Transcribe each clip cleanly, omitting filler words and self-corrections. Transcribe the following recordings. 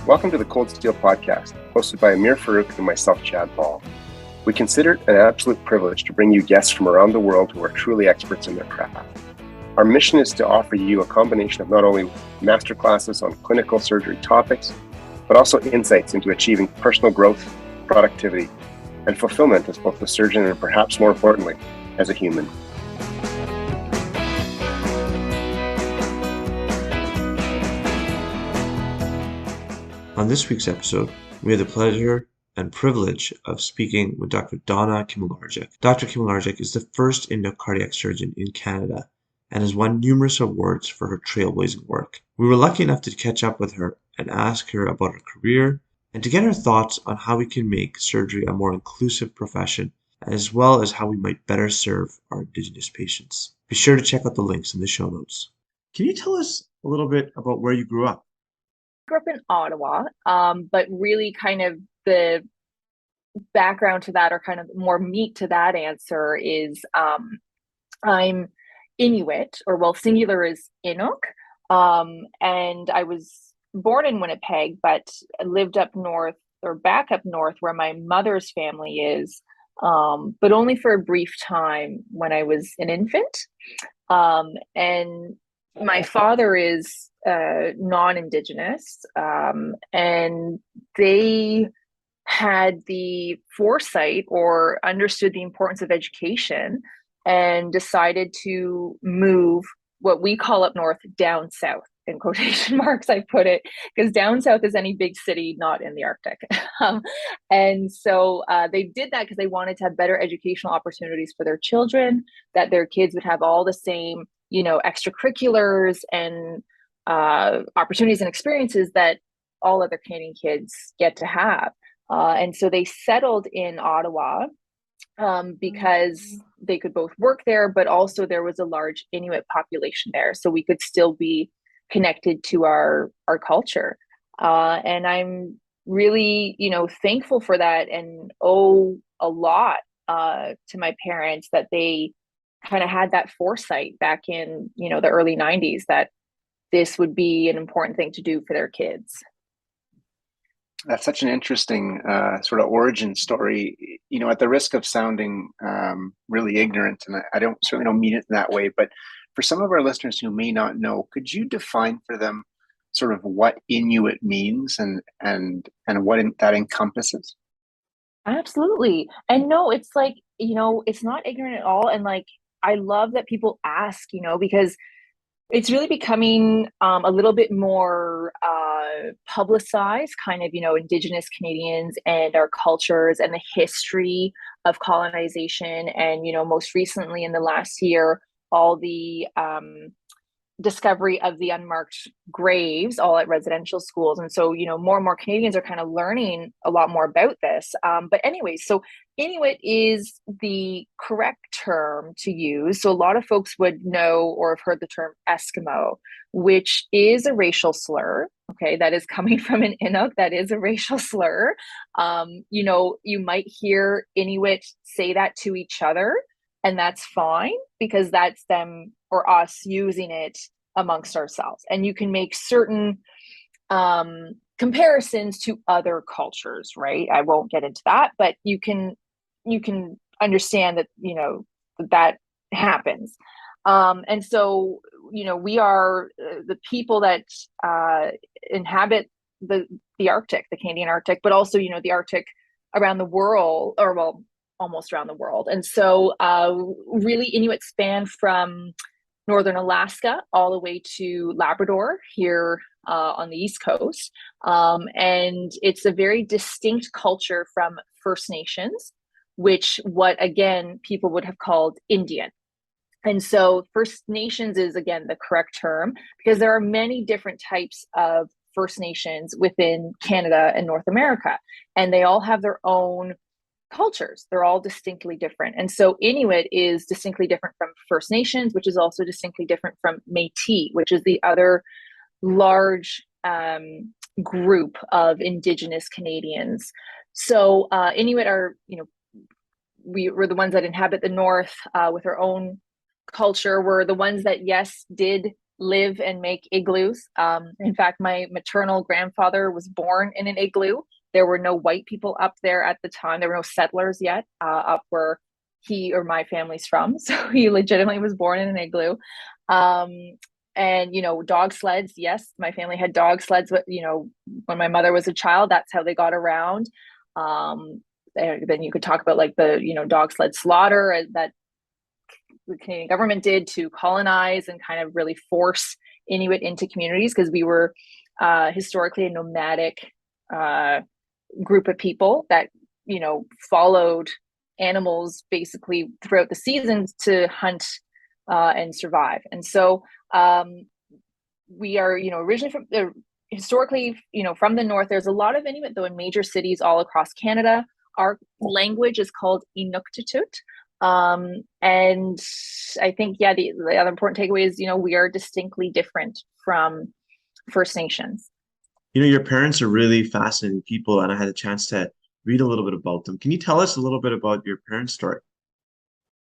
Welcome to the Cold Steel Podcast, hosted by Amir Farouk and myself, Chad Ball. We consider it an absolute privilege to bring you guests from around the world who are truly experts in their craft. Our mission is to offer you a combination of not only masterclasses on clinical surgery topics, but also insights into achieving personal growth, productivity, and fulfillment as both a surgeon and perhaps more importantly, as a human. On this week's episode, we have the pleasure and privilege of speaking with Dr. Donna Kimmaliardjuk. Dr. Kimmaliardjuk is the first Inuk cardiac surgeon in Canada and has won numerous awards for her trailblazing work. We were lucky enough to catch up with her and ask her about her career and to get her thoughts on how we can make surgery a more inclusive profession, as well as how we might better serve our Indigenous patients. Be sure to check out the links in the show notes. Can you tell us a little bit about where you grew up? I grew up in Ottawa, but really kind of the background to that, or kind of more meat to that answer, is I'm Inuit, or well, singular is Inuk, and I was born in Winnipeg, but lived up north, or back up north where my mother's family is, but only for a brief time when I was an infant. And my father is non-Indigenous, and they had the foresight or understood the importance of education and decided to move what we call up north down south, in quotation marks I put it, because down south is any big city not in the Arctic. And so they did that because they wanted to have better educational opportunities for their children, that their kids would have all the same, extracurriculars and opportunities and experiences that all other Canadian kids get to have. And so they settled in Ottawa because they could both work there, but also there was a large Inuit population there, so we could still be connected to our culture. And I'm really, thankful for that, and owe a lot to my parents that they kind of had that foresight back in, the early 90s, that this would be an important thing to do for their kids. That's such an interesting sort of origin story, at the risk of sounding really ignorant, and I certainly don't mean it in that way, but for some of our listeners who may not know, could you define for them sort of what Inuit means and what that encompasses? Absolutely. And no, it's like, it's not ignorant at all. And like, I love that people ask, because it's really becoming a little bit more publicized, kind of, Indigenous Canadians and our cultures and the history of colonization. And, most recently in the last year, all the discovery of the unmarked graves, all at residential schools. And so, more and more Canadians are kind of learning a lot more about this. But anyway, so Inuit is the correct term to use. So a lot of folks would know or have heard the term Eskimo, which is a racial slur. Okay, that is coming from an Inuk. That is a racial slur. You might hear Inuit say that to each other, and that's fine, because that's them or us using it amongst ourselves. And you can make certain comparisons to other cultures, right? I won't get into that, but you can understand that, that happens. And so, we are the people that inhabit the Arctic, the Canadian Arctic, but also, the Arctic around the world, or well, almost around the world. And so really Inuit span from northern Alaska all the way to Labrador here on the East Coast. And it's a very distinct culture from First Nations, what again, people would have called Indian. And so First Nations is, again, the correct term, because there are many different types of First Nations within Canada and North America, and they all have their own cultures. They're all distinctly different. And so Inuit is distinctly different from First Nations, which is also distinctly different from Métis, which is the other large group of Indigenous Canadians. So Inuit are, we're the ones that inhabit the North with our own culture. We're the ones that, yes, did live and make igloos. In fact, my maternal grandfather was born in an igloo. There were no white people up there at the time. There were no settlers yet up where he or my family's from. So he legitimately was born in an igloo. And, dog sleds. Yes, my family had dog sleds, but, when my mother was a child, that's how they got around. Then you could talk about like the, dog sled slaughter that the Canadian government did to colonize and kind of really force Inuit into communities, because we were historically a nomadic group of people that, followed animals basically throughout the seasons to hunt and survive. And so we are, originally from historically, from the north. There's a lot of Inuit, though, in major cities all across Canada. Our language is called Inuktitut. And I think, the other important takeaway is, we are distinctly different from First Nations. Your parents are really fascinating people, and I had a chance to read a little bit about them. Can you tell us a little bit about your parents' story?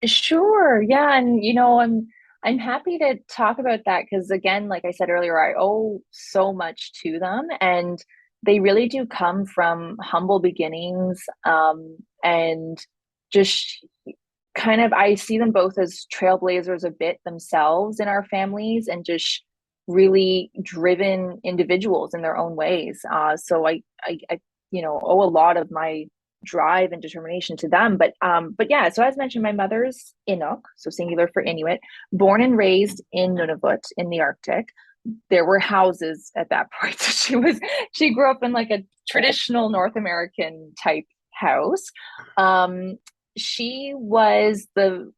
Sure. Yeah. And, I'm happy to talk about that because, again, like I said earlier, I owe so much to them, and they really do come from humble beginnings. And just kind of, I see them both as trailblazers a bit themselves in our families, and just really driven individuals in their own ways. So I owe a lot of my drive and determination to them. But yeah, so as mentioned, my mother's Inuk, so singular for Inuit, born and raised in Nunavut in the Arctic. There were houses at that point. So she grew up in like a traditional North American type house. She was the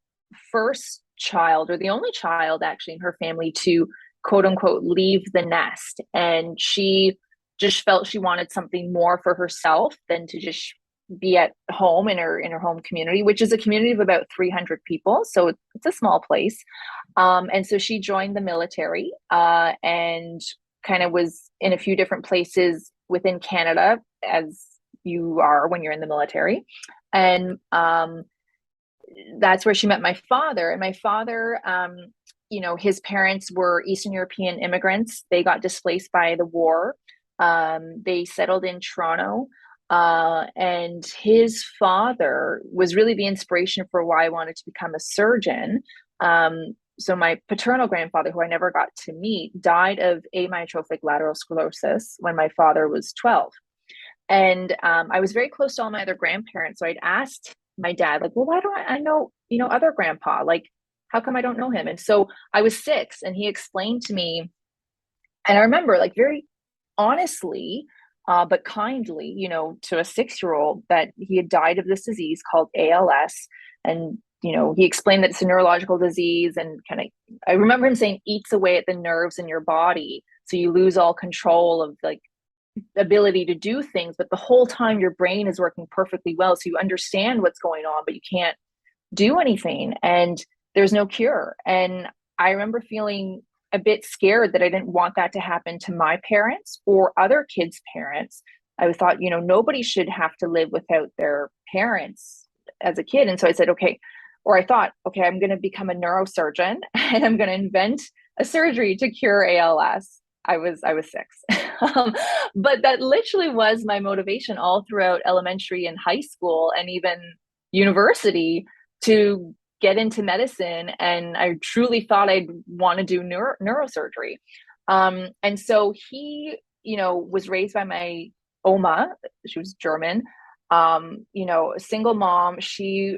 first child, or the only child actually in her family, to quote unquote leave the nest. And she just felt she wanted something more for herself than to just be at home in her home community, which is a community of about 300 people. So it's a small place. And so she joined the military and kind of was in a few different places within Canada, as you are when you're in the military. And that's where she met my father. And my father, his parents were Eastern European immigrants. They got displaced by the war. They settled in Toronto. And his father was really the inspiration for why I wanted to become a surgeon. So my paternal grandfather, who I never got to meet, died of amyotrophic lateral sclerosis when my father was 12. And I was very close to all my other grandparents. So I'd asked my dad, like, well, why don't I know, other grandpa? Like, how come I don't know him? And so I was 6, and he explained to me, and I remember, like, very honestly, but kindly, to a 6-year-old, that he had died of this disease called ALS. And, he explained that it's a neurological disease, and kind of, I remember him saying, eats away at the nerves in your body. So you lose all control of like ability to do things, but the whole time your brain is working perfectly well. So you understand what's going on, but you can't do anything, and there's no cure. And I remember feeling a bit scared that I didn't want that to happen to my parents or other kids' parents. I thought, nobody should have to live without their parents as a kid. And so I said, I thought, I'm going to become a neurosurgeon and I'm going to invent a surgery to cure ALS. I was 6. But that literally was my motivation all throughout elementary and high school and even university to get into medicine. And I truly thought I'd want to do neurosurgery. And so he, was raised by my Oma. She was German, a single mom. She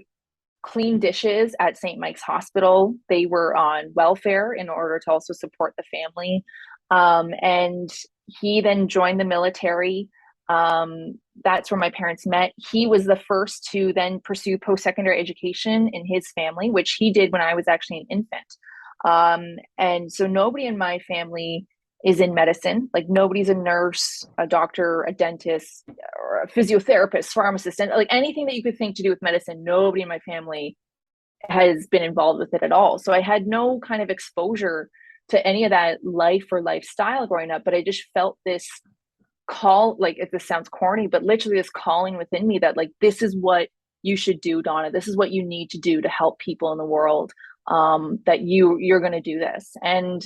cleaned dishes at St. Mike's Hospital. They were on welfare in order to also support the family. And he then joined the military. That's where my parents met. He was the first to then pursue post-secondary education in his family, which he did when I was actually an infant. And so nobody in my family is in medicine. Like, nobody's a nurse, a doctor, a dentist, or a physiotherapist, pharmacist, and like anything that you could think to do with medicine. Nobody in my family has been involved with it at all. So I had no kind of exposure to any of that life or lifestyle growing up, but I just felt this call, like, if this sounds corny, but literally this calling within me that, like, this is what you should do, Donna. This is what you need to do to help people in the world, that you're going to do this. And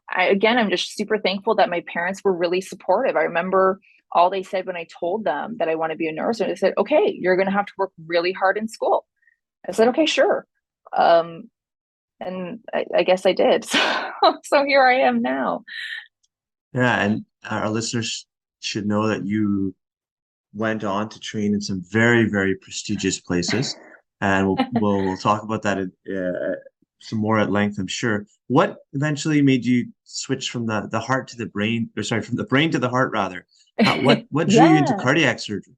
I'm just super thankful that my parents were really supportive. I remember all they said when I told them that I want to be a nurse, and they said, okay, you're going to have to work really hard in school. I said, okay, sure. And I guess I did. So here I am now. Yeah, and our listeners should know that you went on to train in some very, very prestigious places, and we'll talk about that some more at length, I'm sure. What eventually made you switch from the heart to the brain, or sorry, from the brain to the heart, rather? What drew you into Yeah. cardiac surgery?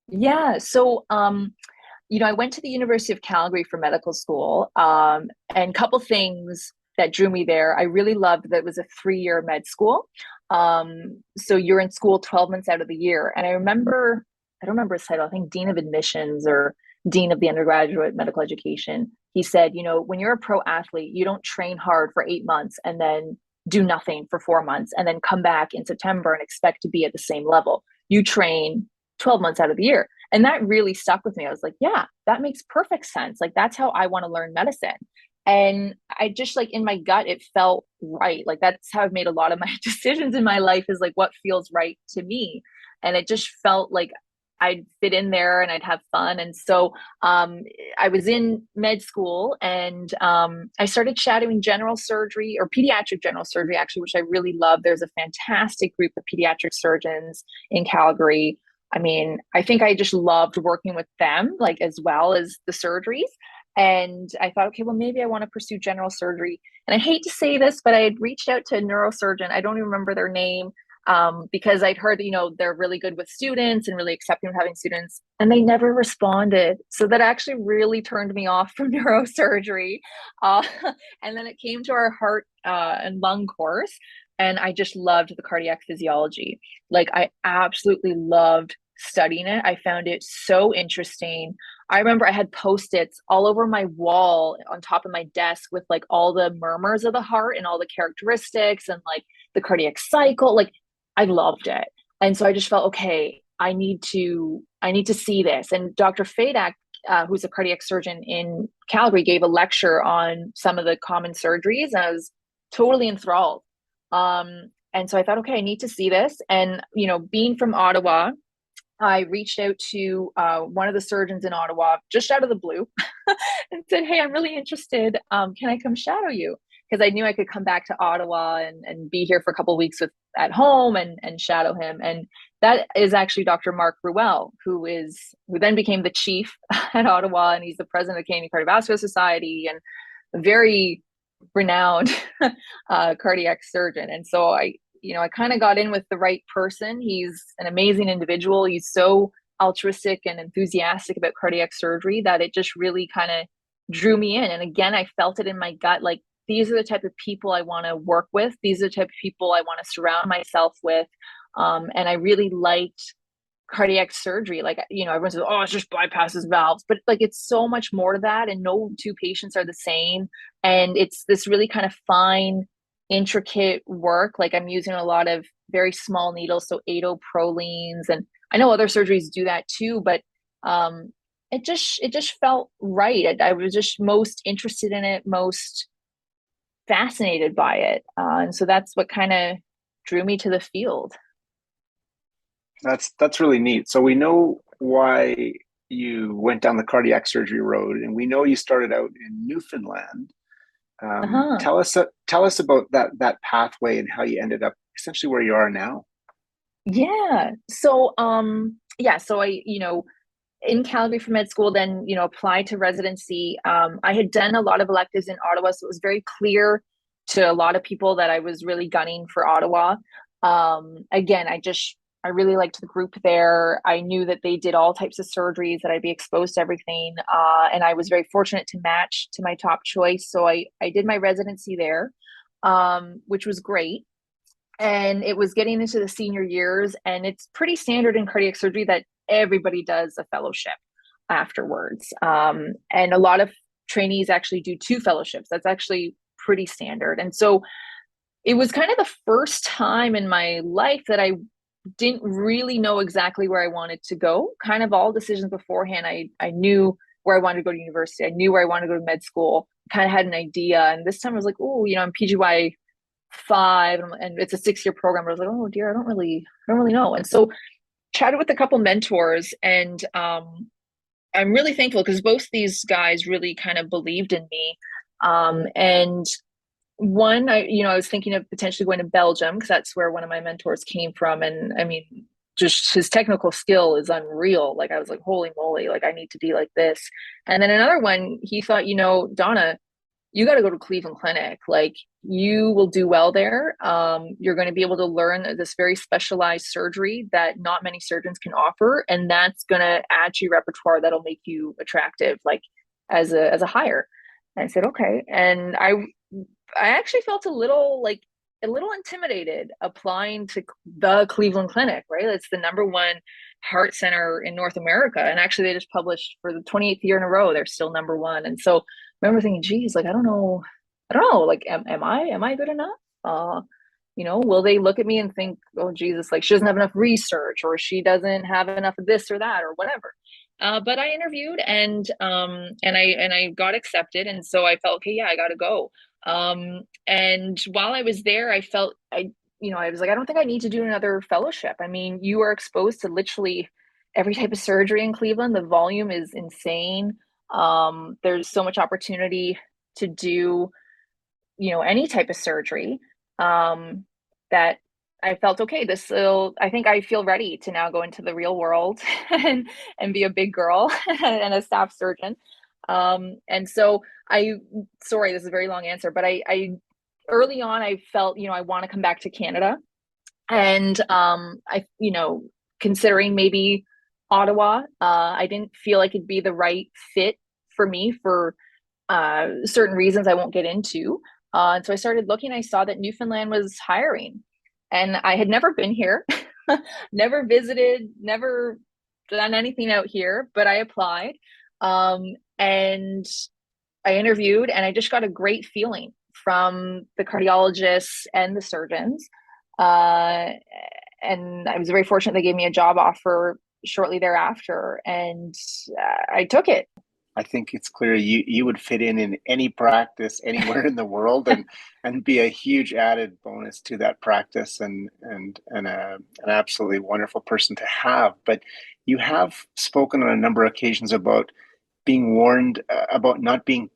Yeah. So, I went to the University of Calgary for medical school, and a couple things that drew me there. I really loved that it was a 3-year med school. So you're in school 12 months out of the year. And I don't remember his title, I think Dean of Admissions or Dean of the Undergraduate Medical Education. He said, when you're a pro athlete, you don't train hard for 8 months and then do nothing for 4 months and then come back in September and expect to be at the same level. You train 12 months out of the year. And that really stuck with me. I was like, yeah, that makes perfect sense. Like, that's how I want to learn medicine. And I just, like, in my gut, it felt right. Like, that's how I've made a lot of my decisions in my life, is like what feels right to me. And it just felt like I'd fit in there and I'd have fun. And so I was in med school, and I started shadowing general surgery, or pediatric general surgery, actually, which I really love. There's a fantastic group of pediatric surgeons in Calgary. I mean, I think I just loved working with them, like, as well as the surgeries. And I thought, okay, well, maybe I want to pursue general surgery. And I hate to say this, but I had reached out to a neurosurgeon. I don't even remember their name, because I'd heard, they're really good with students and really accepting of having students, and they never responded. So that actually really turned me off from neurosurgery. And then it came to our heart and lung course, and I just loved the cardiac physiology. Like, I absolutely loved studying it. I found it so interesting. I remember I had Post-its all over my wall on top of my desk with, like, all the murmurs of the heart and all the characteristics and, like, the cardiac cycle. Like, I loved it. And so I just felt, okay, I need to see this. And Dr. Fadak, who's a cardiac surgeon in Calgary, gave a lecture on some of the common surgeries, and I was totally enthralled. And so I thought, okay, I need to see this. And, being from Ottawa, I reached out to one of the surgeons in Ottawa just out of the blue and said, hey, I'm really interested. Can I come shadow you? Because I knew I could come back to Ottawa and be here for a couple of weeks at home and shadow him. And that is actually Dr. Mark Ruel, who then became the chief at Ottawa, and he's the president of the Canadian Cardiovascular Society and a very renowned cardiac surgeon. And so I kind of got in with the right person. He's an amazing individual. He's so altruistic and enthusiastic about cardiac surgery that it just really kind of drew me in. And again, I felt it in my gut, like, these are the type of people I want to work with. These are the type of people I want to surround myself with. And I really liked cardiac surgery. Like, everyone says, oh, it's just bypasses valves, but, like, it's so much more to that. And no two patients are the same. And it's this really kind of fine, intricate work. Like, I'm using a lot of very small needles, so 8-prolines, and I know other surgeries do that too, but it just felt right. I was just most interested in it, most fascinated by it, and so that's what kind of drew me to the field. That's really neat. So we know why you went down the cardiac surgery road, and we know you started out in Newfoundland. Tell us about that pathway and how you ended up essentially where you are now. Yeah. So so I, in Calgary for med school, then, applied to residency. I had done a lot of electives in Ottawa, so it was very clear to a lot of people that I was really gunning for Ottawa. Again, I really liked the group there. I knew that they did all types of surgeries, that I'd be exposed to everything. And I was very fortunate to match to my top choice. So I did my residency there, which was great. And it was getting into the senior years, and it's pretty standard in cardiac surgery that everybody does a fellowship afterwards. And a lot of trainees actually do 2 fellowships. That's actually pretty standard. And so it was kind of the first time in my life that I didn't really know exactly where I wanted to go. Kind of all decisions beforehand, I knew where I wanted to go to university. I knew where I wanted to go to med school, kind of had an idea. And this time I was like, oh, I'm PGY 5, and it's a 6-year program. I was like, oh dear, I don't really know. And so chatted with a couple mentors, and I'm really thankful because both these guys really kind of believed in me. And one, I was thinking of potentially going to Belgium because that's where one of my mentors came from. And I mean, just his technical skill is unreal. Like I was like, holy moly, like I need to be like this. And then another one, he thought, Donna, you got to go to Cleveland Clinic. Like you will do well there. You're going to be able to learn this very specialized surgery that not many surgeons can offer. And that's going to add to your repertoire. That'll make you attractive, like as a hire. And I said, okay. And I actually felt a little intimidated applying to the Cleveland Clinic, right? It's the #1 heart center in North America. And actually they just published for the 28th year in a row, they're still #1. And so I remember thinking, geez, like, I don't know, like, am I good enough? Will they look at me and think, oh, Jesus, like she doesn't have enough research or she doesn't have enough of this or that or whatever. But I interviewed and I got accepted. And so I felt, okay, yeah, I got to go. And while I was there, I felt, I was like, I don't think I need to do another fellowship. I mean, you are exposed to literally every type of surgery in Cleveland. The volume is insane. There's so much opportunity to do, any type of surgery, that I felt, okay, I think I feel ready to now go into the real world and be a big girl and a staff surgeon. And so sorry, this is a very long answer, but I early on, I felt, I want to come back to Canada, and, considering maybe Ottawa, I didn't feel like it'd be the right fit for me for, certain reasons I won't get into. And so I started looking, I saw that Newfoundland was hiring, and I had never been here, never visited, never done anything out here, but I applied. And I interviewed, and I just got a great feeling from the cardiologists and the surgeons. And I was very fortunate they gave me a job offer shortly thereafter, and I took it. I think it's clear you would fit in any practice anywhere in the world, and be a huge added bonus to that practice, and an absolutely wonderful person to have. But you have spoken on a number of occasions about being warned about not being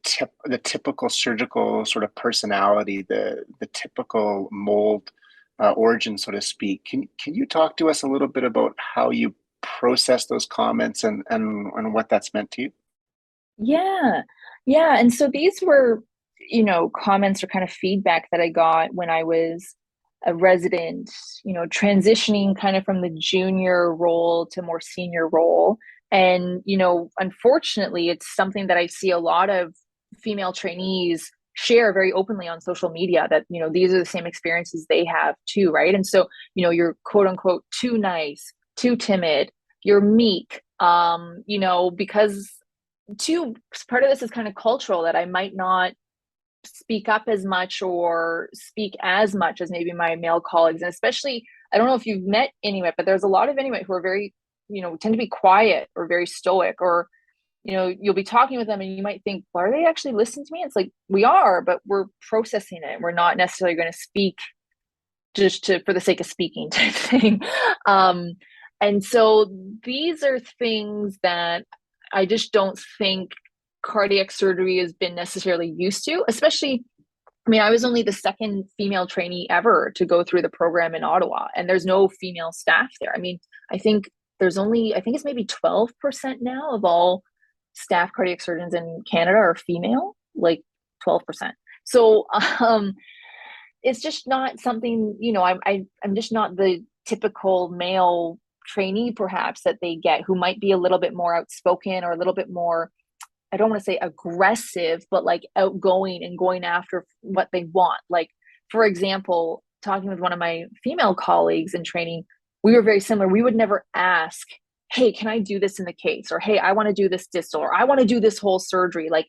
the typical surgical sort of personality, the typical mold origin, so to speak. Can you talk to us a little bit about how you process those comments and what that's meant to you? Yeah. Yeah. And so these were, comments or kind of feedback that I got when I was a resident, transitioning kind of from the junior role to more senior role. And, unfortunately, it's something that I see a lot of female trainees share very openly on social media, that, these are the same experiences they have too, right? And so, you're quote unquote too nice, too timid, you're meek, because part of this is kind of cultural, that I might not speak up as much or speak as much as maybe my male colleagues. And especially, I don't know if you've met Inuit, but there's a lot of Inuit who are very, tend to be quiet or very stoic, or, you'll be talking with them and you might think, well, are they actually listening to me? It's like, we are, but we're processing it. We're not necessarily going to speak just for the sake of speaking type thing. And so these are things that I just don't think cardiac surgery has been necessarily used to, especially, I mean, I was only the second female trainee ever to go through the program in Ottawa, and there's no female staff there. I mean, I think it's maybe 12% now of all staff cardiac surgeons in Canada are female, like 12%. So, it's just not something, I'm just not the typical male trainee perhaps that they get, who might be a little bit more outspoken or a little bit more, I don't want to say aggressive, but like outgoing and going after what they want. Like, for example, talking with one of my female colleagues in training, we were very similar. We would never ask, hey, can I do this in the case? Or, hey, I want to do this distal, or I want to do this whole surgery. Like,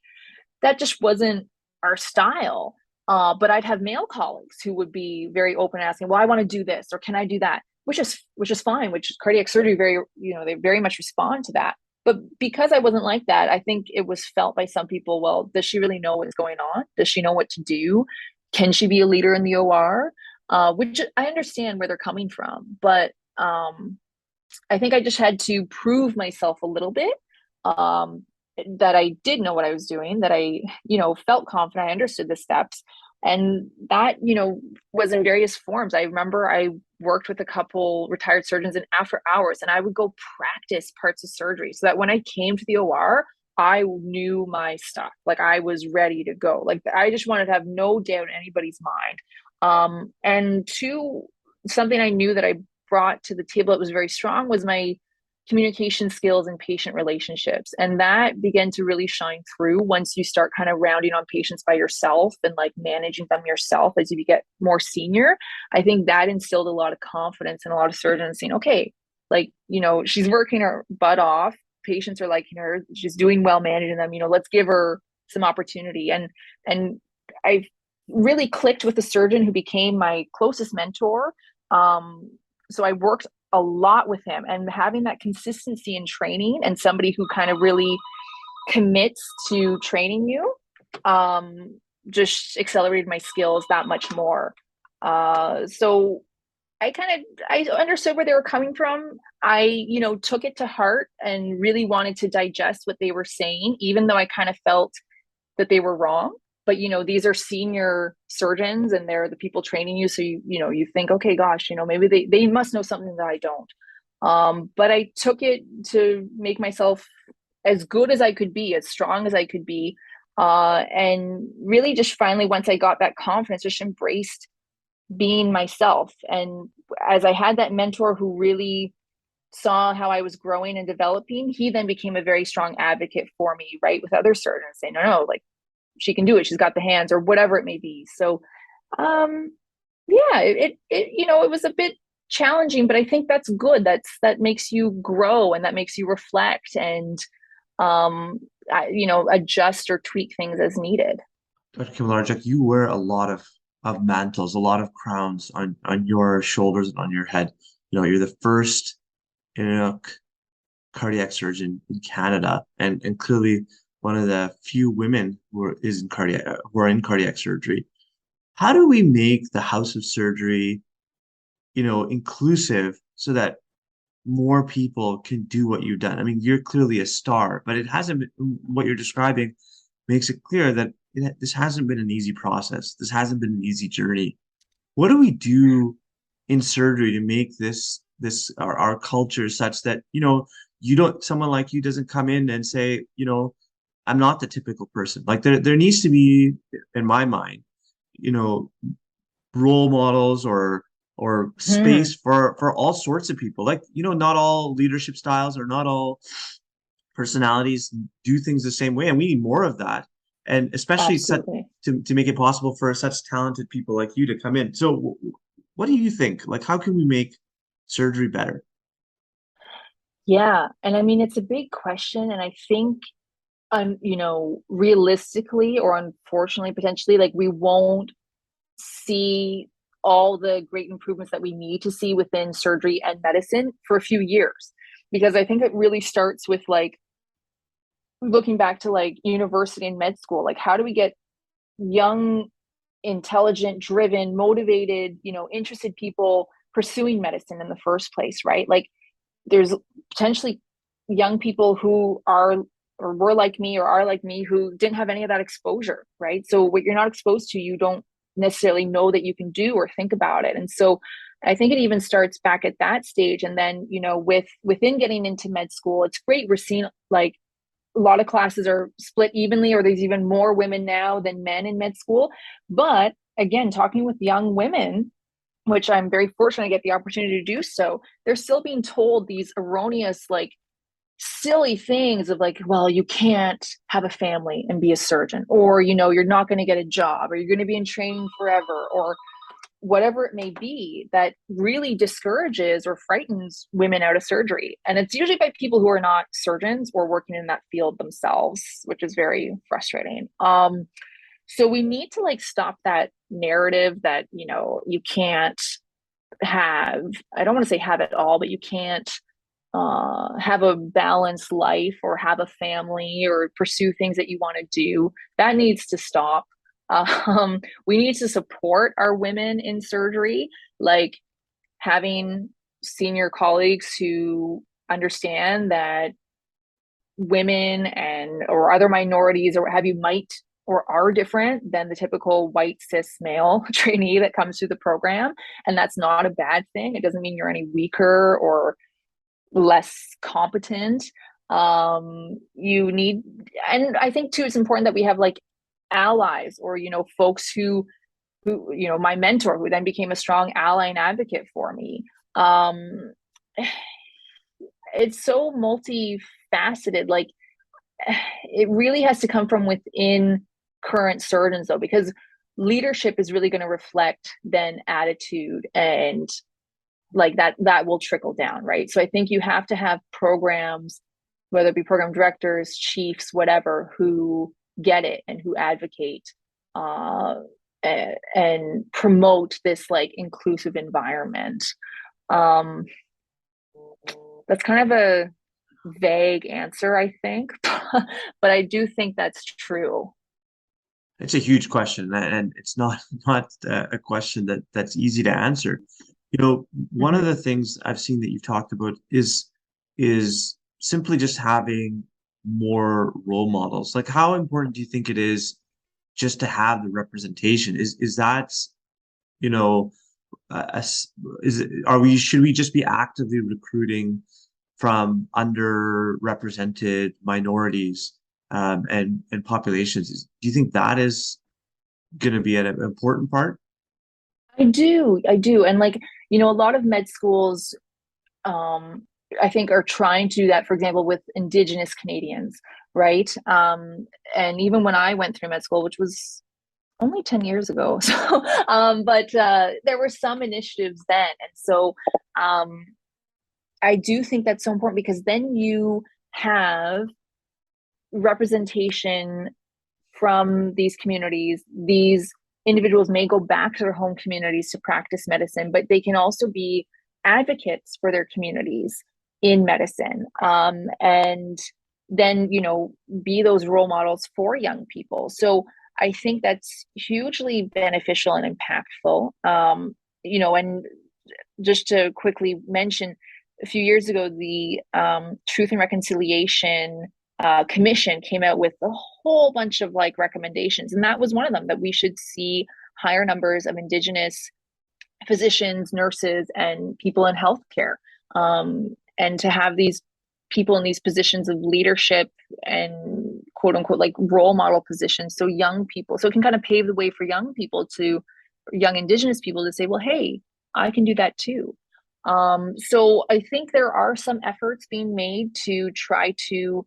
that just wasn't our style. But I'd have male colleagues who would be very open, asking, well, I want to do this, or can I do that? Which is fine, which cardiac surgery, they very much respond to that. But because I wasn't like that, I think it was felt by some people, well, does she really know what's going on? Does she know what to do? can she be a leader in the OR? Which I understand where they're coming from, but I think I just had to prove myself a little bit, that I did know what I was doing, that I, felt confident, I understood the steps. And that, was in various forms. I remember I worked with a couple retired surgeons in after hours, and I would go practice parts of surgery so that when I came to the OR, I knew my stuff. Like I was ready to go. Like I just wanted to have no doubt in anybody's mind. And two, something I knew that I brought to the table that was very strong was my communication skills and patient relationships. And that began to really shine through once you start kind of rounding on patients by yourself and like managing them yourself as you get more senior. I think that instilled a lot of confidence in a lot of surgeons saying, okay, like, she's working her butt off. Patients are liking her. She's doing well managing them. Let's give her some opportunity. And I really clicked with the surgeon who became my closest mentor. So I worked a lot with him, and having that consistency in training and somebody who kind of really commits to training you, just accelerated my skills that much more. So I understood where they were coming from. I, took it to heart and really wanted to digest what they were saying, even though I kind of felt that they were wrong. But, these are senior surgeons and they're the people training you. So, you think, okay, gosh, maybe they must know something that I don't. But I took it to make myself as good as I could be, as strong as I could be. And really just finally, once I got that confidence, just embraced being myself. And as I had that mentor who really saw how I was growing and developing, he then became a very strong advocate for me, right? With other surgeons saying, no, like, she can do it. She's got the hands, or whatever it may be. So, it was a bit challenging, but I think that's good. That makes you grow and that makes you reflect and, adjust or tweak things as needed. Dr. Kimmaliardjuk, you wear a lot of mantles, a lot of crowns on your shoulders and on your head. You're the first Inuk cardiac surgeon in Canada, and clearly one of the few women who are in cardiac surgery. How do we make the House of Surgery, inclusive so that more people can do what you've done? I mean, you're clearly a star, but it hasn't been, what you're describing makes it clear that this hasn't been an easy process. This hasn't been an easy journey. What do we do in surgery to make this our culture such that, someone like you doesn't come in and say, I'm not the typical person. Like there needs to be, in my mind, role models or space for all sorts of people. Like, not all leadership styles or not all personalities do things the same way. And we need more of that. And especially to make it possible for such talented people like you to come in. So what do you think? Like, how can we make surgery better? Yeah. And I mean, it's a big question. And I think, realistically or unfortunately, potentially, like we won't see all the great improvements that we need to see within surgery and medicine for a few years. Because I think it really starts with like looking back to like university and med school. Like, how do we get young, intelligent, driven, motivated, interested people pursuing medicine in the first place, right? Like there's potentially young people who are or were like me or are like me who didn't have any of that exposure, right? So what you're not exposed to, you don't necessarily know that you can do or think about it. And so I think it even starts back at that stage. And then, within getting into med school, it's great. We're seeing like a lot of classes are split evenly, or there's even more women now than men in med school. But again, talking with young women, which I'm very fortunate to get the opportunity to do so, they're still being told these erroneous, like silly things of like, well, you can't have a family and be a surgeon, or, you're not going to get a job, or you're going to be in training forever, or whatever it may be, that really discourages or frightens women out of surgery. And it's usually by people who are not surgeons or working in that field themselves, which is very frustrating. So we need to like stop that narrative that, you can't have, I don't want to say have it all, but you can't have a balanced life or have a family or pursue things that you want to do. That needs to stop. We need to support our women in surgery, like having senior colleagues who understand that women and or other minorities or what have you might or are different than the typical white cis male trainee that comes through the program. And that's not a bad thing. It doesn't mean you're any weaker or less competent. You need, and I think too, it's important that we have like allies or, folks who, my mentor who then became a strong ally and advocate for me. It's so multifaceted. Like, it really has to come from within current surgeons though, because leadership is really going to reflect then attitude, and like that will trickle down, right? So I think you have to have programs, whether it be program directors, chiefs, whatever, who get it and who advocate and promote this like inclusive environment. That's kind of a vague answer, I think, but I do think that's true. It's a huge question, and it's not a question that's easy to answer. One of the things I've seen that you've talked about is simply just having more role models. Like, how important do you think it is just to have the representation? Is that, should we just be actively recruiting from underrepresented minorities and populations? Do you think that is going to be an important part? I do. And like, a lot of med schools, I think are trying to do that, for example, with Indigenous Canadians, right? And even when I went through med school, which was only 10 years ago, so, but there were some initiatives then. And so I do think that's so important, because then you have representation from these communities. These individuals may go back to their home communities to practice medicine, but they can also be advocates for their communities in medicine, and then, be those role models for young people. So I think that's hugely beneficial and impactful. And just to quickly mention, a few years ago, the Truth and Reconciliation Commission came out with a whole bunch of like recommendations, and that was one of them, that we should see higher numbers of Indigenous physicians, nurses, and people in healthcare, and to have these people in these positions of leadership and quote unquote like role model positions, so young people, so it can kind of pave the way for young Indigenous people to say, well, hey, I can do that too. So I think there are some efforts being made to try to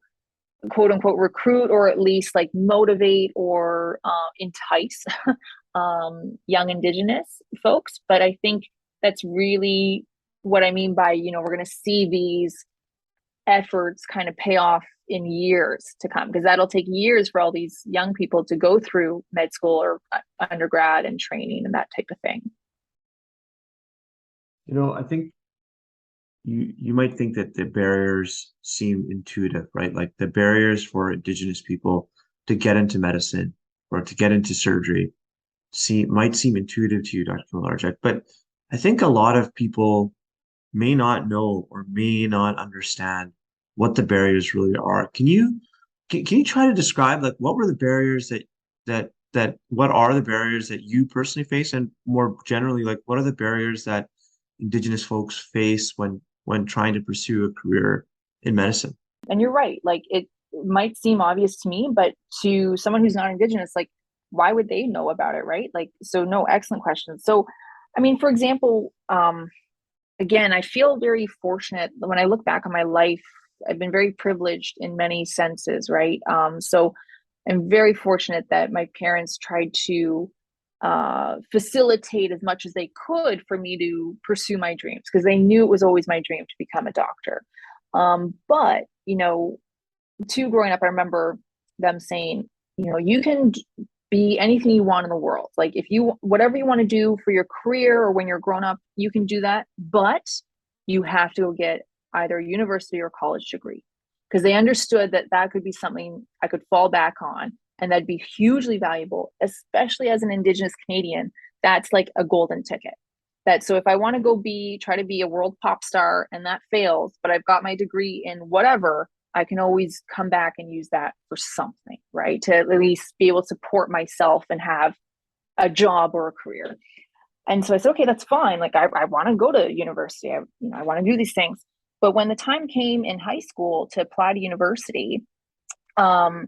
quote unquote recruit, or at least like motivate or entice young Indigenous folks. But I think that's really what I mean by, we're going to see these efforts kind of pay off in years to come, because that'll take years for all these young people to go through med school or undergrad and training and that type of thing. I think you might think that the barriers seem intuitive, right? Like the barriers for Indigenous people to get into medicine or to get into surgery might seem intuitive to you, Dr. Kimmaliardjuk, but I think a lot of people may not know or may not understand what the barriers really are. Can you try to describe, like, what were the barriers what are the barriers that you personally face, and more generally, like, what are the barriers that Indigenous folks face when trying to pursue a career in medicine? And you're right. Like, it might seem obvious to me, but to someone who's not Indigenous, like, why would they know about it, right? Like, so no, excellent question. So, I mean, for example, again, I feel very fortunate when I look back on my life. I've been very privileged in many senses, right? So I'm very fortunate that my parents tried to facilitate as much as they could for me to pursue my dreams, because they knew it was always my dream to become a doctor. But, growing up, I remember them saying, you can be anything you want in the world. Like, whatever you want to do for your career or when you're grown up, you can do that, but you have to go get either a university or college degree, because they understood that could be something I could fall back on And that'd be hugely valuable, especially as an Indigenous Canadian. That's like a golden ticket. That so if I want to go try to be a world pop star and that fails, but I've got my degree in whatever, I can always come back and use that for something, right? To at least be able to support myself and have a job or a career. And so I said, okay, that's fine. Like I want to go to university. I want to do these things. But when the time came in high school to apply to university, I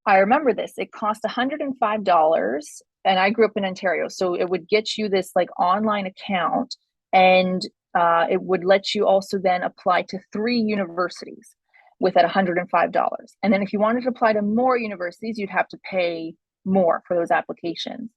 remember this. It cost $105, and I grew up in Ontario, so it would get you this like online account, and it would let you also then apply to 3 universities with at $105. And then if you wanted to apply to more universities, you'd have to pay more for those applications.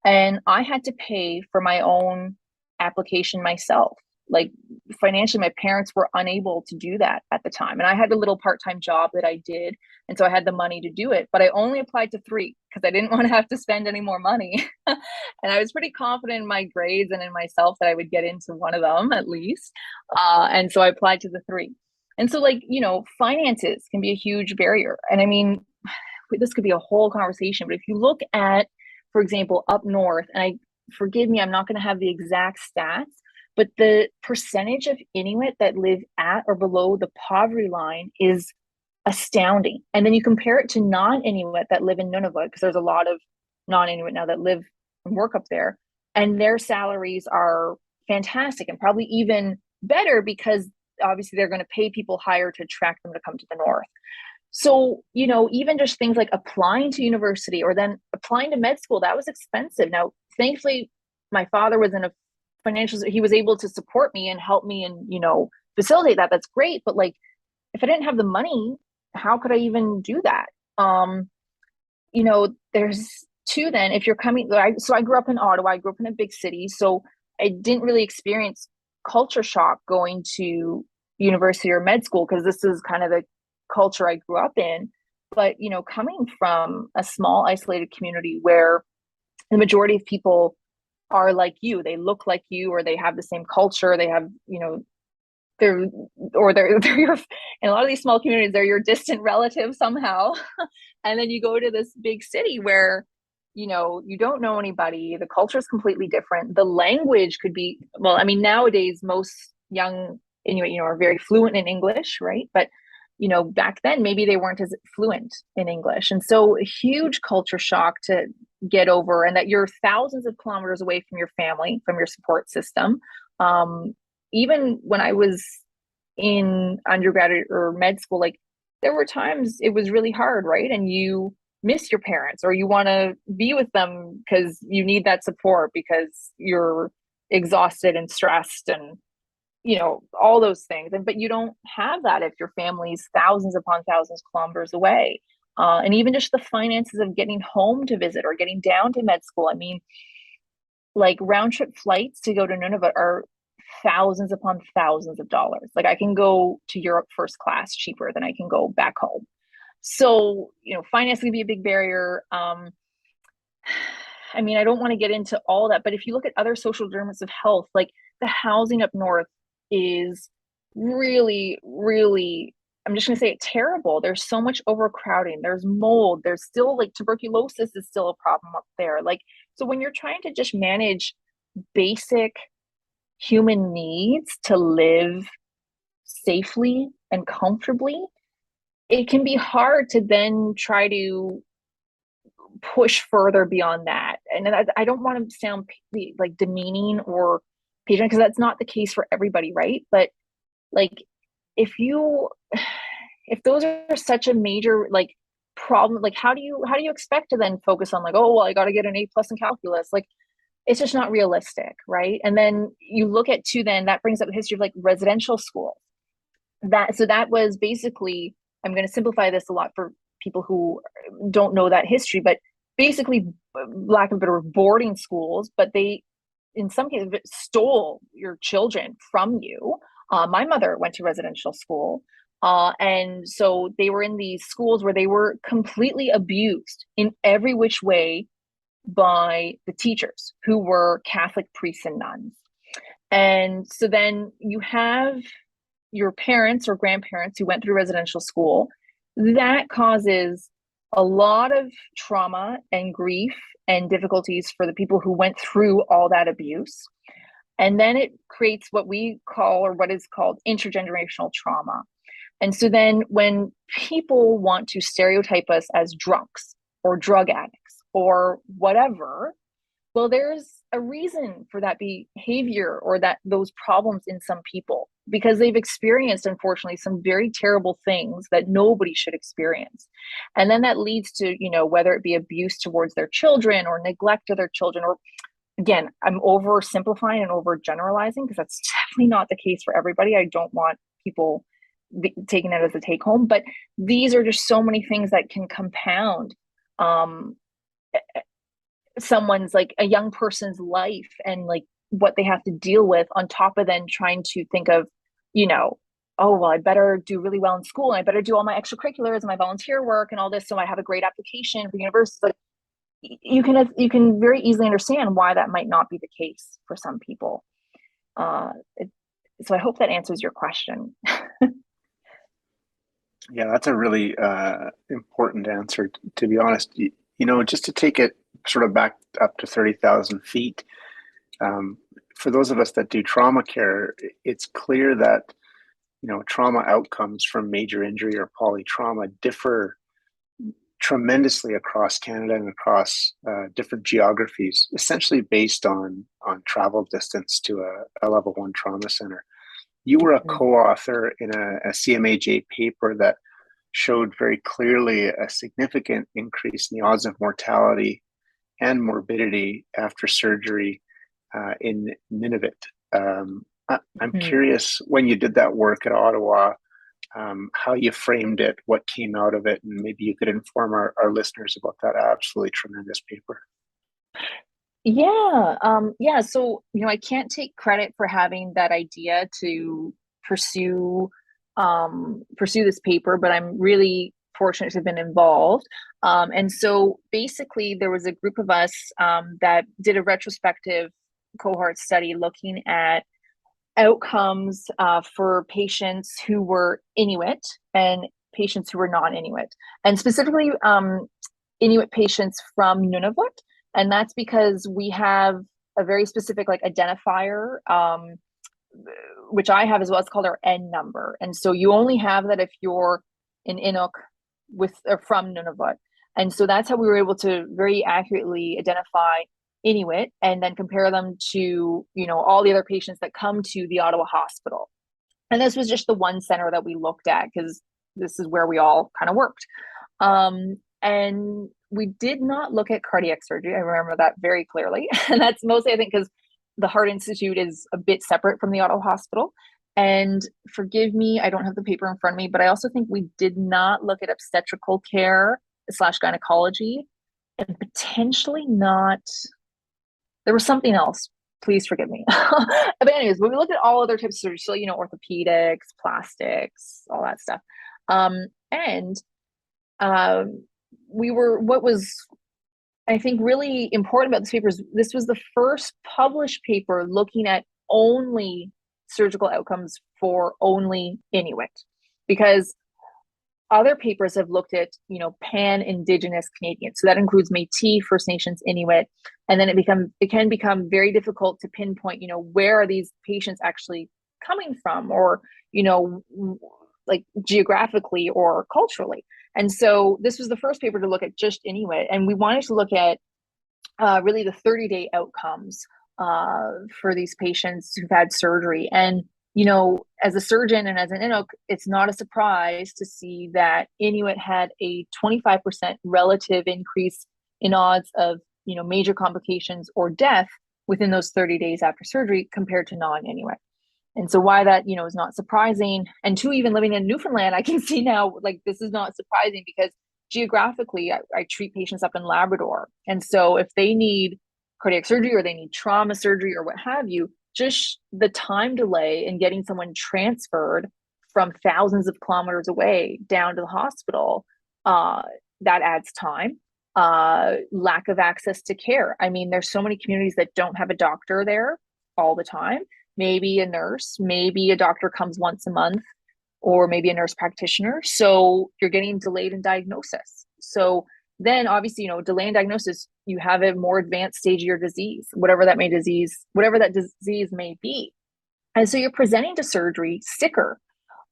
And I had to pay for my own application myself. Like financially, my parents were unable to do that at the time. And I had a little part-time job that I did. And so I had the money to do it, but I only applied to 3 because I didn't want to have to spend any more money. And I was pretty confident in my grades and in myself that I would get into one of them at least. And so I applied to the 3. And so like, finances can be a huge barrier. And I mean, this could be a whole conversation, but if you look at, for example, up north, and forgive me, I'm not going to have the exact stats, but the percentage of Inuit that live at or below the poverty line is astounding. And then you compare it to non-Inuit that live in Nunavut, because there's a lot of non-Inuit now that live and work up there, and their salaries are fantastic and probably even better because obviously they're going to pay people higher to attract them to come to the north. So, even just things like applying to university or then applying to med school, that was expensive. Now, thankfully, my father was in a he was able to support me and help me and, facilitate that. That's great. But like, if I didn't have the money, how could I even do that? There's 2 then, if you're coming, so I grew up in Ottawa, I grew up in a big city. So I didn't really experience culture shock going to university or med school because this is kind of the culture I grew up in. But, coming from a small isolated community where the majority of people are like you, they look like you, or they have the same culture, they have, they're your, in a lot of these small communities, they're your distant relative somehow. And then you go to this big city where, you don't know anybody, the culture is completely different. The language could be, well, I mean, nowadays, most young Inuit, are very fluent in English, right? But back then, maybe they weren't as fluent in English. And so a huge culture shock to get over, and that you're thousands of kilometers away from your family, from your support system. Even when I was in undergraduate or med school, like there were times it was really hard, right? And you miss your parents, or you want to be with them because you need that support because you're exhausted and stressed and all those things. But you don't have that if your family's thousands upon thousands of kilometers away. And even just the finances of getting home to visit or getting down to med school. I mean, like round trip flights to go to Nunavut are thousands upon thousands of dollars. Like I can go to Europe first class cheaper than I can go back home. So, finance can be a big barrier. I mean, I don't want to get into all that, but if you look at other social determinants of health, like the housing up north is really, really, I'm just going to say it, terrible. There's so much overcrowding. There's mold. There's still like tuberculosis is still a problem up there. Like, so when you're trying to just manage basic human needs to live safely and comfortably, it can be hard to then try to push further beyond that. And I don't want to sound like demeaning or patient, because that's not the case for everybody, right? But like if those are such a major like problem, like how do you expect to then focus on like, oh well, I got to get an A+ in calculus? Like it's just not realistic, right? And then you look at then that brings up the history of like residential schools. That was basically, I'm going to simplify this a lot for people who don't know that history, but basically, lack of a better word, boarding schools, but they, in some cases, stole your children from you. My mother went to residential school, and so they were in these schools where they were completely abused in every which way by the teachers, who were Catholic priests and nuns. And so then you have your parents or grandparents who went through residential school. That causes a lot of trauma and grief and difficulties for the people who went through all that abuse. And then it creates what we call, or what is called, intergenerational trauma. And so then when people want to stereotype us as drunks or drug addicts or whatever, well, there's a reason for that behavior or that those problems in some people, because they've experienced, unfortunately, some very terrible things that nobody should experience. And then that leads to, whether it be abuse towards their children or neglect of their children, or, again, I'm oversimplifying and overgeneralizing because that's definitely not the case for everybody. I don't want people taking that as a take home, but these are just so many things that can compound someone's, like, a young person's life and like what they have to deal with, on top of then trying to think of, oh, well, I better do really well in school, and I better do all my extracurriculars and my volunteer work and all this, so I have a great application for university. Like, you can very easily understand why that might not be the case for some people. So I hope that answers your question. Yeah, that's a really important answer, to be honest. Just to take it sort of back up to 30,000 feet, for those of us that do trauma care, it's clear that, trauma outcomes from major injury or polytrauma differ tremendously across Canada and across different geographies, essentially based on travel distance to a level 1 trauma center. You were a co-author in a CMAJ paper that showed very clearly a significant increase in the odds of mortality and morbidity after surgery in Nunavut. I'm curious, when you did that work at Ottawa, how you framed it, what came out of it, and maybe you could inform our listeners about that absolutely tremendous paper. Yeah. So, I can't take credit for having that idea to pursue this paper, but I'm really fortunate to have been involved. And so basically there was a group of us that did a retrospective cohort study looking at outcomes for patients who were Inuit and patients who were non-Inuit, and specifically Inuit patients from Nunavut. And that's because we have a very specific identifier, which I have as well. It's called our N number. And so you only have that if you're an Inuk from Nunavut. And so that's how we were able to very accurately identify Inuit and then compare them to, all the other patients that come to the Ottawa hospital. And this was just the one center that we looked at because this is where we all kind of worked. And we did not look at cardiac surgery. I remember that very clearly. And that's mostly, I think, because the Heart Institute is a bit separate from the Ottawa hospital. And forgive me, I don't have the paper in front of me, but I also think we did not look at obstetrical care / gynecology, and potentially not, there was something else. Please forgive me. But anyways, when we looked at all other types of surgery, so, orthopedics, plastics, all that stuff. What was, I think, really important about this paper is this was the first published paper looking at only surgical outcomes for only Inuit, because other papers have looked at, pan-Indigenous Canadians. So that includes Métis, First Nations, Inuit, and then it can become very difficult to pinpoint, where are these patients actually coming from, or, geographically or culturally. And so this was the first paper to look at just Inuit, and we wanted to look at really the 30-day outcomes for these patients who've had surgery. And as a surgeon and as an Inuk, it's not a surprise to see that Inuit had a 25% relative increase in odds of, major complications or death within those 30 days after surgery compared to non-Inuit. And so why that, is not surprising. And two, even living in Newfoundland, I can see now, this is not surprising because geographically, I treat patients up in Labrador. And so if they need cardiac surgery or they need trauma surgery or what have you, just the time delay in getting someone transferred from thousands of kilometers away down to the hospital, that adds time. Lack of access to care. I mean, there's so many communities that don't have a doctor there all the time. Maybe a nurse, maybe a doctor comes once a month. or maybe a nurse practitioner. So you're getting delayed in diagnosis. So then obviously, delay in diagnosis, you have a more advanced stage of your disease, whatever that disease may be. And so you're presenting to surgery sicker.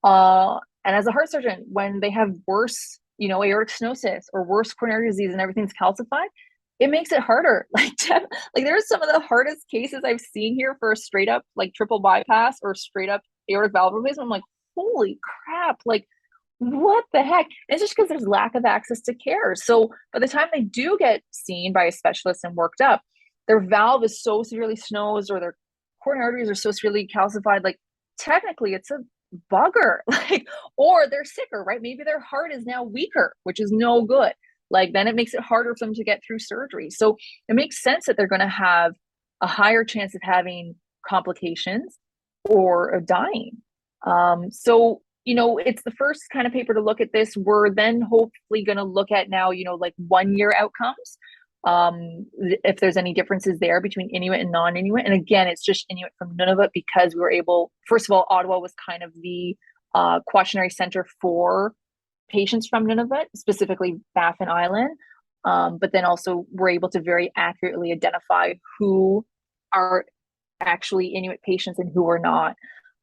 And as a heart surgeon, when they have worse, aortic stenosis or worse coronary disease and everything's calcified, it makes it harder. Like there are some of the hardest cases I've seen here for a straight up like triple bypass or straight up aortic valve replacement. I'm like, holy crap! Like, what the heck? And it's just because there's lack of access to care. So by the time they do get seen by a specialist and worked up, their valve is so severely stenosed or their coronary arteries are so severely calcified. Like technically, it's a bugger. Like, or they're sicker, right? Maybe their heart is now weaker, which is no good. Like then it makes it harder for them to get through surgery. So it makes sense that they're going to have a higher chance of having complications or of dying. So, it's the first kind of paper to look at this. We're then hopefully going to look at now, like 1 year outcomes. If there's any differences there between Inuit and non-Inuit. And again, it's just Inuit from Nunavut because we were able, first of all, Ottawa was kind of the quaternary center for patients from Nunavut, specifically Baffin Island. But then also we're able to very accurately identify who are actually Inuit patients and who are not.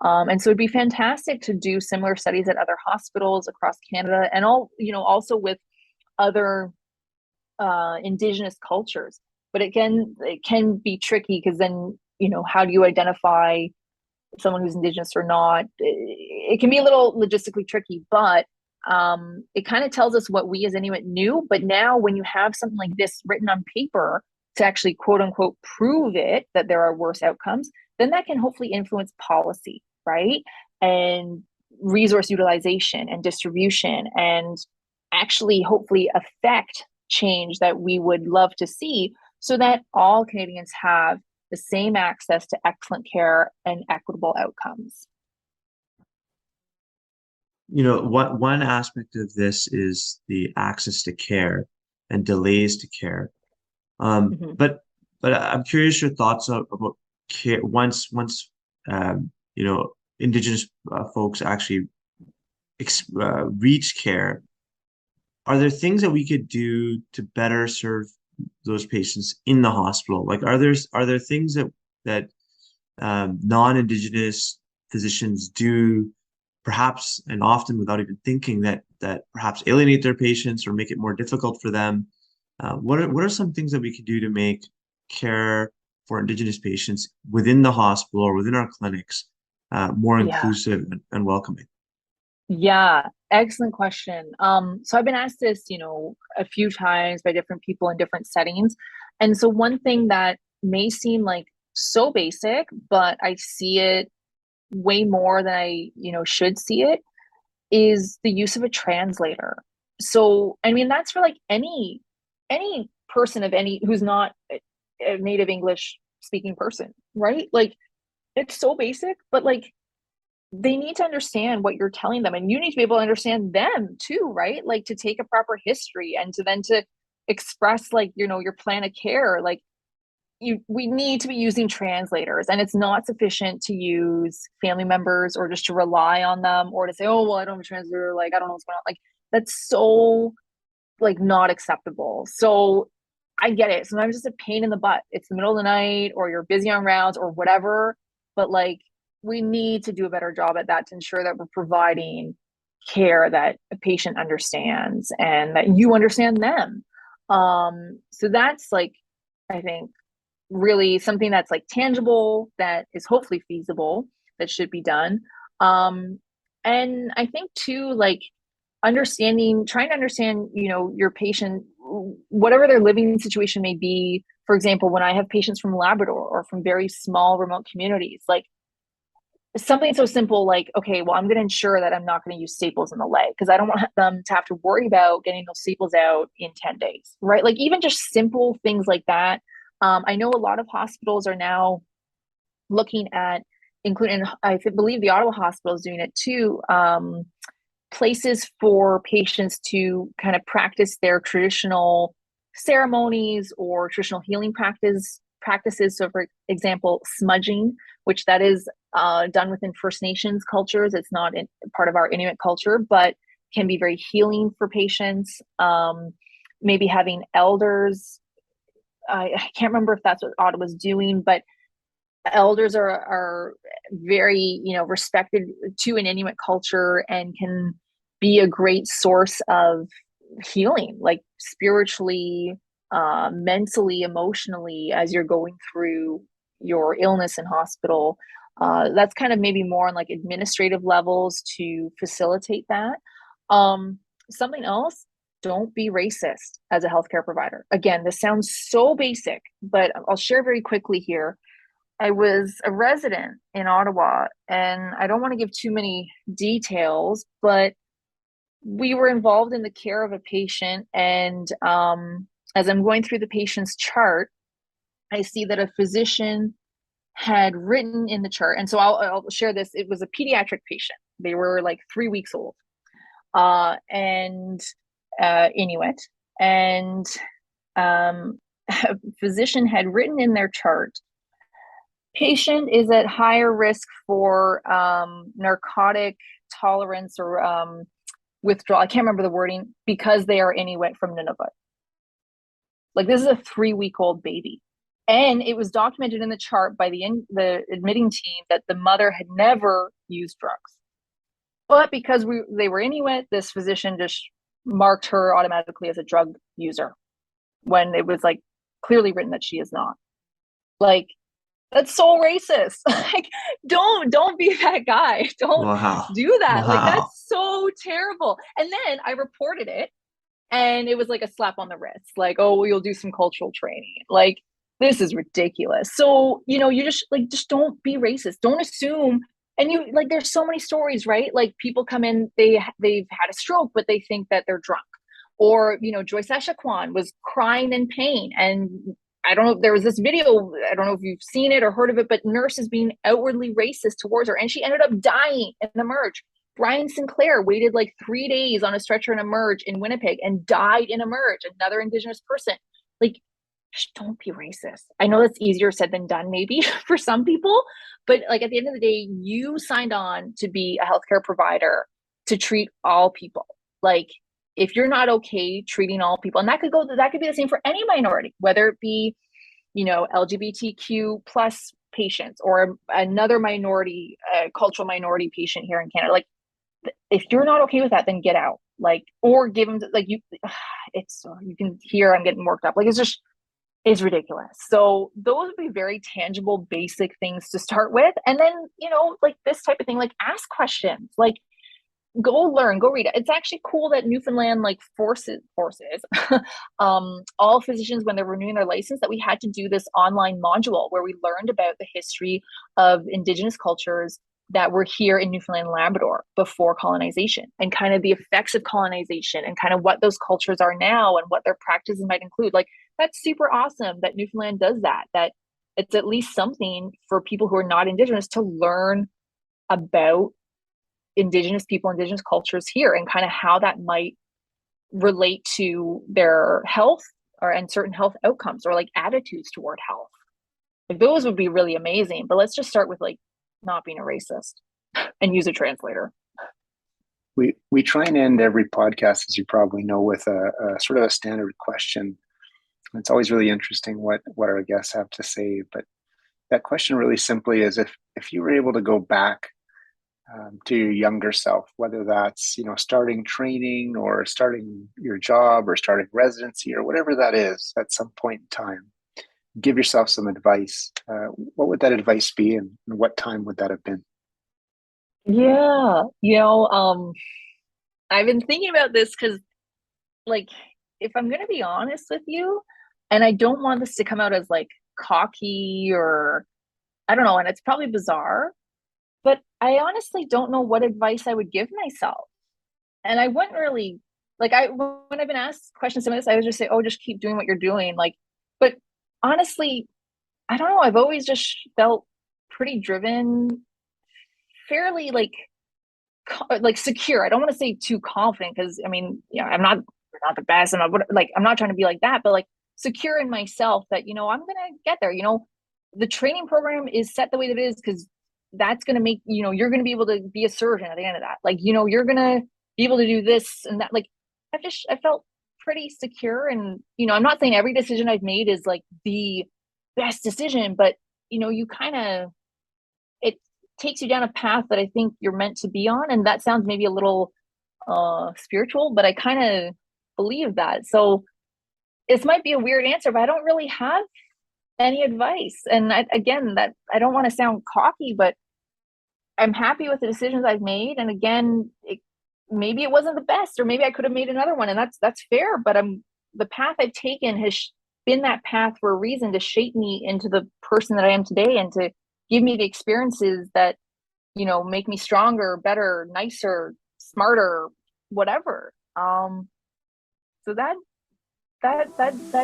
And so it'd be fantastic to do similar studies at other hospitals across Canada and also with other Indigenous cultures. But again, it can be tricky because then, how do you identify someone who's Indigenous or not? It can be a little logistically tricky, but it kind of tells us what we as Inuit knew. But now when you have something like this written on paper to actually quote unquote prove it, that there are worse outcomes, then that can hopefully influence policy, right? And resource utilization and distribution and actually hopefully affect change that we would love to see so that all Canadians have the same access to excellent care and equitable outcomes. One aspect of this is the access to care and delays to care. But I'm curious your thoughts about care once Indigenous folks actually reach care. Are there things that we could do to better serve those patients in the hospital? Like, are there things that non-Indigenous physicians do, perhaps and often without even thinking, that perhaps alienate their patients or make it more difficult for them? What are some things that we can do to make care for Indigenous patients within the hospital or within our clinics more inclusive and welcoming? Yeah, excellent question. So I've been asked this, a few times by different people in different settings. And so one thing that may seem like so basic, but I see it way more than I, should see it, is the use of a translator. So, I mean, that's for like any person who's not a native English speaking person, right? Like it's so basic, but like they need to understand what you're telling them and you need to be able to understand them too, right? Like to take a proper history and to express like, your plan of care. Like we need to be using translators, and it's not sufficient to use family members or just to rely on them or to say, oh, well, I don't have a translator. Like, I don't know what's going on. Like that's so like not acceptable. So I get it. Sometimes it's a pain in the butt. It's the middle of the night or you're busy on rounds or whatever, but like we need to do a better job at that to ensure that we're providing care that a patient understands and that you understand them. So that's like, I think really something that's like tangible, that is hopefully feasible, that should be done. And I think too, like trying to understand, your patient, whatever their living situation may be. For example, when I have patients from Labrador or from very small remote communities, like something so simple like, okay, well, I'm going to ensure that I'm not going to use staples in the leg because I don't want them to have to worry about getting those staples out in 10 days, right? Like even just simple things like that. I know a lot of hospitals are now looking at, including, I believe the Ottawa Hospital is doing it too, places for patients to kind of practice their traditional ceremonies or traditional healing practices. So for example, smudging, which that is done within First Nations cultures. It's not part of our Inuit culture, but can be very healing for patients. Maybe having elders. I can't remember if that's what Ottawa's doing, but elders are very, respected to an Inuit culture and can be a great source of healing, like spiritually, mentally, emotionally, as you're going through your illness in hospital. That's kind of maybe more on like administrative levels to facilitate that. Something else, don't be racist as a healthcare provider. Again, this sounds so basic, but I'll share very quickly here. I was a resident in Ottawa, and I don't want to give too many details, but we were involved in the care of a patient. And as I'm going through the patient's chart, I see that a physician had written in the chart. And so I'll share this. It was a pediatric patient. They were like 3 weeks old, and Inuit. And a physician had written in their chart, patient is at higher risk for narcotic tolerance or withdrawal. I can't remember the wording, because they are Inuit from Nunavut. Like, this is a 3-week-old baby. And it was documented in the chart by the admitting team that the mother had never used drugs. But because they were Inuit, this physician just marked her automatically as a drug user, when it was like clearly written that she is not. Like, that's so racist. Like, don't be that guy. Don't do that. Wow. Like, that's so terrible. And then I reported it, and it was like a slap on the wrist. Like, oh, you'll do some cultural training. Like, this is ridiculous. So, you just don't be racist. Don't assume. And there's so many stories, right? Like, people come in, they've had a stroke, but they think that they're drunk. Or, Joyce Echaquan was crying in pain, and I don't know, there was this video, I don't know if you've seen it or heard of it, but nurses being outwardly racist towards her, and she ended up dying in Emerge. Brian Sinclair waited like 3 days on a stretcher in Emerge in Winnipeg and died in Emerge, another Indigenous person. Like, just don't be racist. I know that's easier said than done, maybe for some people, but like, at the end of the day, you signed on to be a healthcare provider to treat all people. Like, if you're not okay treating all people, and that could be the same for any minority, whether it be, LGBTQ plus patients or another minority, cultural minority patient here in Canada. Like, if you're not okay with that, then get out. Like, or give them, like, you can hear I'm getting worked up. Like, it's ridiculous. So those would be very tangible, basic things to start with. And then, like, this type of thing, like, ask questions, like, go learn, go read it. It's actually cool that Newfoundland like forces all physicians, when they're renewing their license, that we had to do this online module where we learned about the history of Indigenous cultures that were here in Newfoundland and Labrador before colonization, and kind of the effects of colonization, and kind of what those cultures are now and what their practices might include. Like, that's super awesome that Newfoundland does that it's at least something for people who are not Indigenous to learn about Indigenous people, Indigenous cultures here, and kind of how that might relate to their health and certain health outcomes, or like attitudes toward health. Like, those would be really amazing. But let's just start with like not being a racist and use a translator. We try and end every podcast, as you probably know, with a sort of a standard question. It's always really interesting what our guests have to say. But that question really simply is, if you were able to go back to your younger self, whether that's starting training or starting your job or starting residency or whatever that is at some point in time, give yourself some advice. What would that advice be, and what time would that have been? Yeah, I've been thinking about this because, like, if I'm going to be honest with you, and I don't want this to come out as like cocky or I don't know, and it's probably bizarre, but I honestly don't know what advice I would give myself. And I wouldn't really, when I've been asked questions about this, I would just say, oh, just keep doing what you're doing. Like, but honestly, I don't know. I've always just felt pretty driven, fairly like secure. I don't want to say too confident, because I mean, I'm not the best. I'm not trying to be like that, but like, secure in myself that, I'm going to get there. The training program is set the way that it is because that's going to make, you're going to be able to be a surgeon at the end of that. Like, you're going to be able to do this and that. Like, I felt pretty secure. And, I'm not saying every decision I've made is like the best decision, but, it takes you down a path that I think you're meant to be on. And that sounds maybe a little spiritual, but I kind of believe that. So this might be a weird answer, but I don't really have any advice. And I don't want to sound cocky, but I'm happy with the decisions I've made. And again, maybe it wasn't the best, or maybe I could have made another one, and that's fair. But the path I've taken has been that path for a reason, to shape me into the person that I am today, and to give me the experiences that, make me stronger, better, nicer, smarter, whatever. So that'd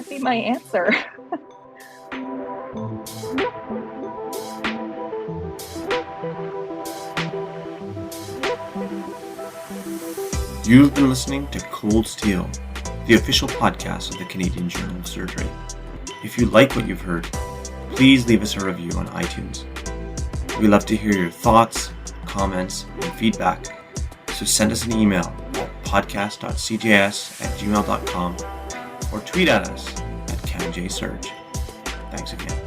be my answer. You've been listening to Cold Steel, the official podcast of the Canadian Journal of Surgery. If you like what you've heard, please leave us a review on iTunes. We love to hear your thoughts, comments, and feedback, so send us an email at podcast.cjs@gmail.com or tweet at us at CanJSurge. Thanks again.